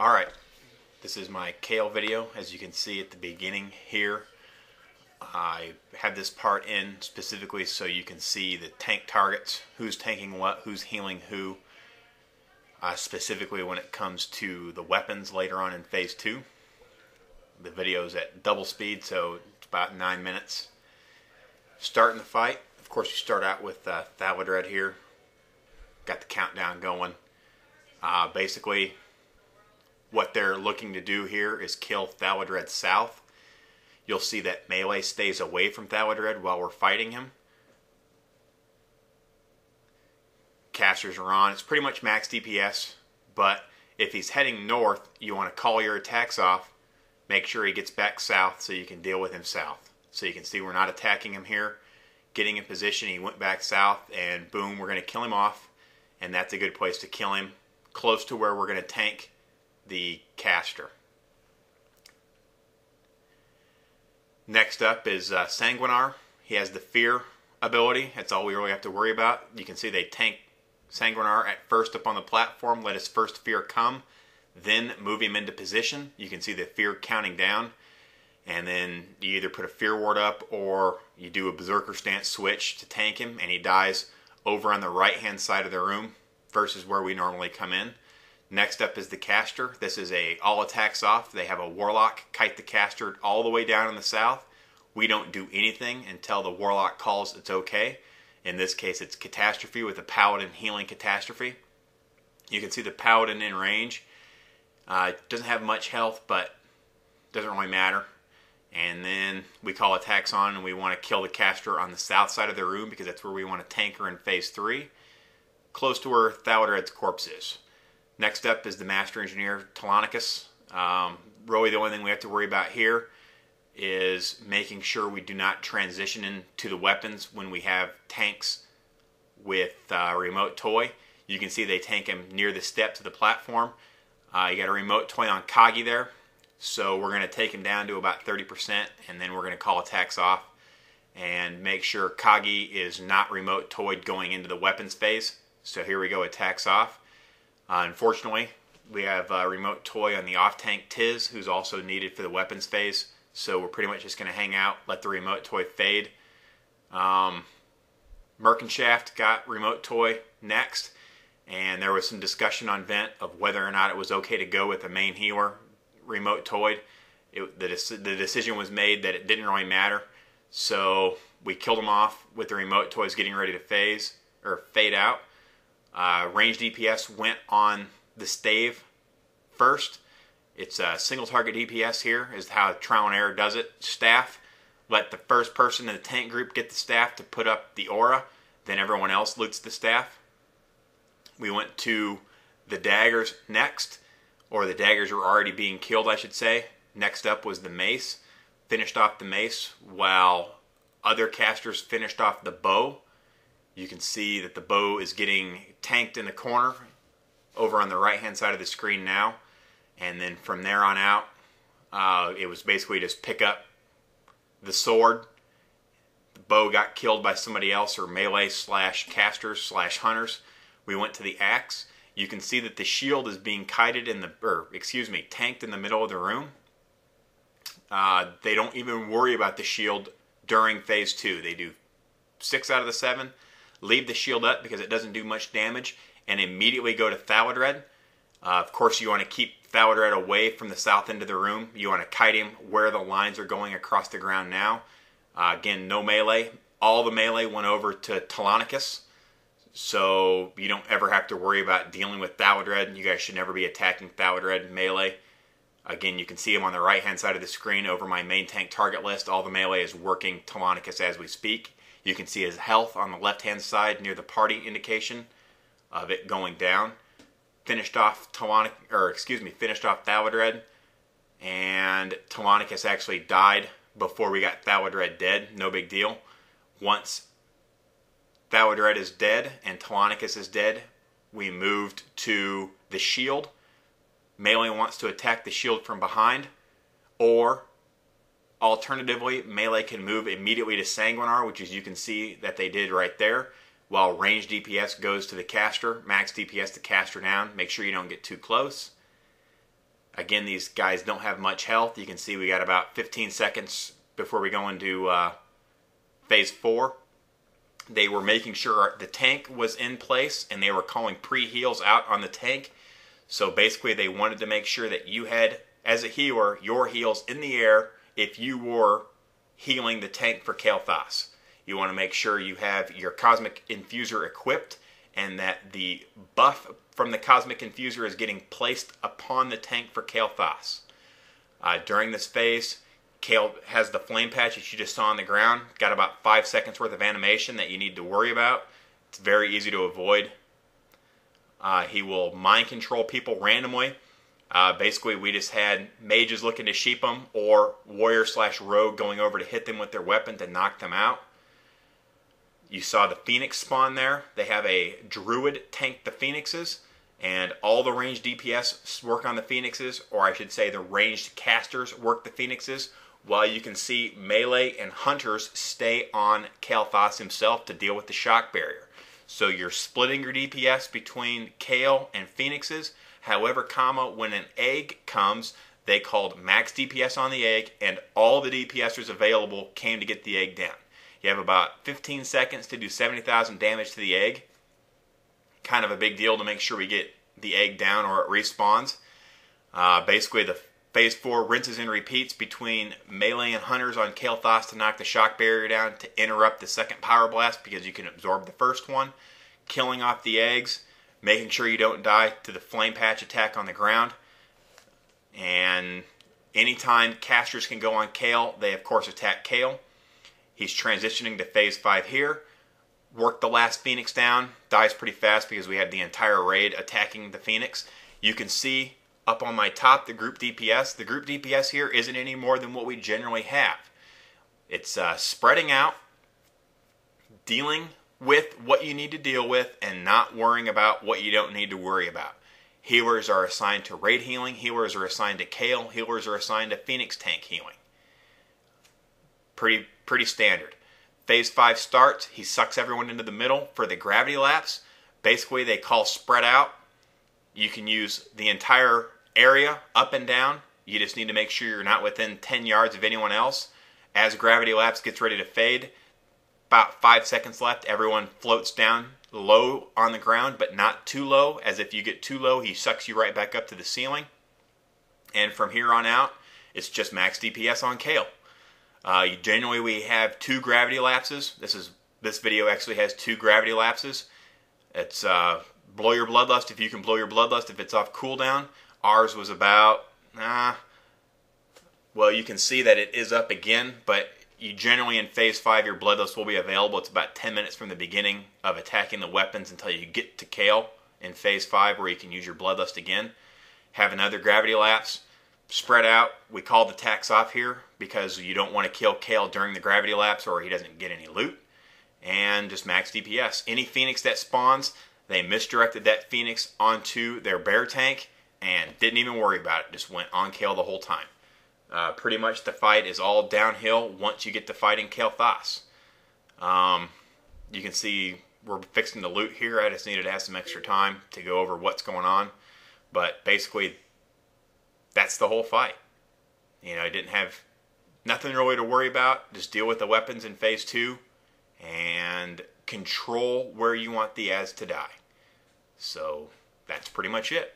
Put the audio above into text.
Alright, this is my Kael video. As you can see at the beginning here, I have this part in specifically so you can see the tank targets, who's tanking what, who's healing who, specifically when it comes to the weapons later on in Phase 2. The video's at double speed, so it's about 9 minutes. Starting the fight, of course you start out with Thaladred here. Got the countdown going. Basically, what they're looking to do here is kill Thaladred south. You'll see that melee stays away from Thaladred while we're fighting him. Casters are on. It's pretty much max DPS, but if he's heading north, you want to call your attacks off. Make sure he gets back south so you can deal with him south. So you can see we're not attacking him here. Getting in position, he went back south, and boom, we're going to kill him off. And that's a good place to kill him, close to where we're going to tank the caster. Next up is Sanguinar. He has the fear ability. That's all we really have to worry about. You can see they tank Sanguinar at first up on the platform, let his first fear come, then move him into position. You can see the fear counting down, and then you either put a fear ward up or you do a berserker stance switch to tank him, and he dies over on the right hand side of the room versus where we normally come in. Next up is the caster. This is a all attacks off. They have a warlock kite the caster all the way down in the south. We don't do anything until the warlock calls it's okay. In this case it's catastrophe with a paladin healing catastrophe. You can see the paladin in range. Doesn't have much health, but doesn't really matter. And then we call attacks on, and we want to kill the caster on the south side of the room because that's where we want to tank her in Phase 3, close to where Thaladred's corpse is. Next up is the Master Engineer, Telonicus. Really the only thing we have to worry about here is making sure we do not transition into the weapons when we have tanks with remote toy. You can see they tank him near the steps of the platform. You got a remote toy on Kagi there. So we're going to take him down to about 30%, and then we're going to call attacks off and make sure Kagi is not remote toyed going into the weapons phase. So here we go, attacks off. Unfortunately, we have a remote toy on the off-tank Tiz, who's also needed for the weapons phase. So we're pretty much just going to hang out, let the remote toy fade. Merkenshaft got remote toy next, and there was some discussion on Vent of whether or not it was okay to go with a main healer remote toyed. The decision was made that it didn't really matter, so we killed him off with the remote toys getting ready to fade out. Range DPS went on the stave first. It's a single target DPS here is how Trial and Error does it. Staff, let the first person in the tank group get the staff to put up the aura, then everyone else loots the staff. We went to the daggers next, or the daggers were already being killed, I should say. Next up was the mace. Finished off the mace while other casters finished off the bow. You can see that the bow is getting tanked in the corner over on the right hand side of the screen now. And then from there on out, it was basically just pick up the sword. The bow got killed by somebody else, or melee slash casters slash hunters. We went to the axe. You can see that the shield is being tanked in the middle of the room. They don't even worry about the shield during Phase 2. They do 6 out of the 7. Leave the shield up because it doesn't do much damage, and immediately go to Thaladred. Of course, you want to keep Thaladred away from the south end of the room. You want to kite him where the lines are going across the ground now. Again, no melee. All the melee went over to Telonicus. So you don't ever have to worry about dealing with Thaladred. You guys should never be attacking Thaladred melee. Again, you can see him on the right hand side of the screen over my main tank target list. All the melee is working Telonicus as we speak. You can see his health on the left hand side near the party indication of it going down. Finished off Thaladred, and Telonicus actually died before we got Thaladred dead. No big deal. Once Thaladred is dead and Telonicus is dead, we moved to the shield. Melee wants to attack the shield from behind, or alternatively, melee can move immediately to Sanguinar, which is you can see that they did right there. while range DPS goes to the caster. Max DPS to caster down. Make sure you don't get too close. Again, these guys don't have much health. You can see we got about 15 seconds before we go into phase 4. They were making sure the tank was in place, and they were calling pre-heals out on the tank. So basically they wanted to make sure that you had, as a healer, your heals in the air if you were healing the tank for Kael'thas. You want to make sure you have your Cosmic Infuser equipped and that the buff from the Cosmic Infuser is getting placed upon the tank for Kael'thas. During this phase, Kael has the flame patch that you just saw on the ground. Got about 5 seconds worth of animation that you need to worry about. It's very easy to avoid. He will mind control people randomly. Basically, we just had mages looking to sheep them or warrior/rogue going over to hit them with their weapon to knock them out. You saw the Phoenix spawn there. They have a druid tank the Phoenixes, and all the ranged DPS work on the Phoenixes, or I should say the ranged casters work the Phoenixes, while you can see melee and hunters stay on Kael'thas himself to deal with the shock barrier. So you're splitting your DPS between Kael and Phoenixes. However, when an egg comes, they called max DPS on the egg, and all the DPSers available came to get the egg down. You have about 15 seconds to do 70,000 damage to the egg. Kind of a big deal to make sure we get the egg down or it respawns. Basically, the phase 4 rinses and repeats between melee and hunters on Kael'thas to knock the shock barrier down, to interrupt the second power blast because you can absorb the first one, killing off the eggs, making sure you don't die to the flame patch attack on the ground. And anytime casters can go on Kael, they of course attack Kael. He's transitioning to phase 5 here. Work the last Phoenix down. Dies pretty fast because we have the entire raid attacking the Phoenix. You can see up on my top the group DPS. The group DPS here isn't any more than what we generally have. It's spreading out, dealing with what you need to deal with, and not worrying about what you don't need to worry about. Healers are assigned to raid healing. Healers are assigned to Kael. Healers are assigned to Phoenix tank healing. Pretty standard. Phase 5 starts. He sucks everyone into the middle for the gravity lapse. Basically, they call spread out. You can use the entire area up and down. You just need to make sure you're not within 10 yards of anyone else. As gravity lapse gets ready to fade, about 5 seconds left, everyone floats down low on the ground, but not too low, as if you get too low, he sucks you right back up to the ceiling. And from here on out, it's just max DPS on Kael. Generally, we have 2 gravity lapses. This video actually has 2 gravity lapses. It's blow your bloodlust if you can blow your bloodlust if it's off cooldown. Ours was about, well, you can see that it is up again, but you generally in phase 5 your bloodlust will be available. It's about 10 minutes from the beginning of attacking the weapons until you get to Kael in phase 5 where you can use your bloodlust again. Have another gravity lapse. Spread out. We called the tax off here because you don't want to kill Kael during the gravity lapse or he doesn't get any loot. And just max DPS. Any Phoenix that spawns, they misdirected that Phoenix onto their bear tank and didn't even worry about it. Just went on Kael the whole time. Pretty much the fight is all downhill once you get to fighting Kael'thas. You can see we're fixing the loot here. I just needed to have some extra time to go over what's going on. But basically, that's the whole fight. You know, I didn't have nothing really to worry about. Just deal with the weapons in phase 2 and control where you want the Az to die. So that's pretty much it.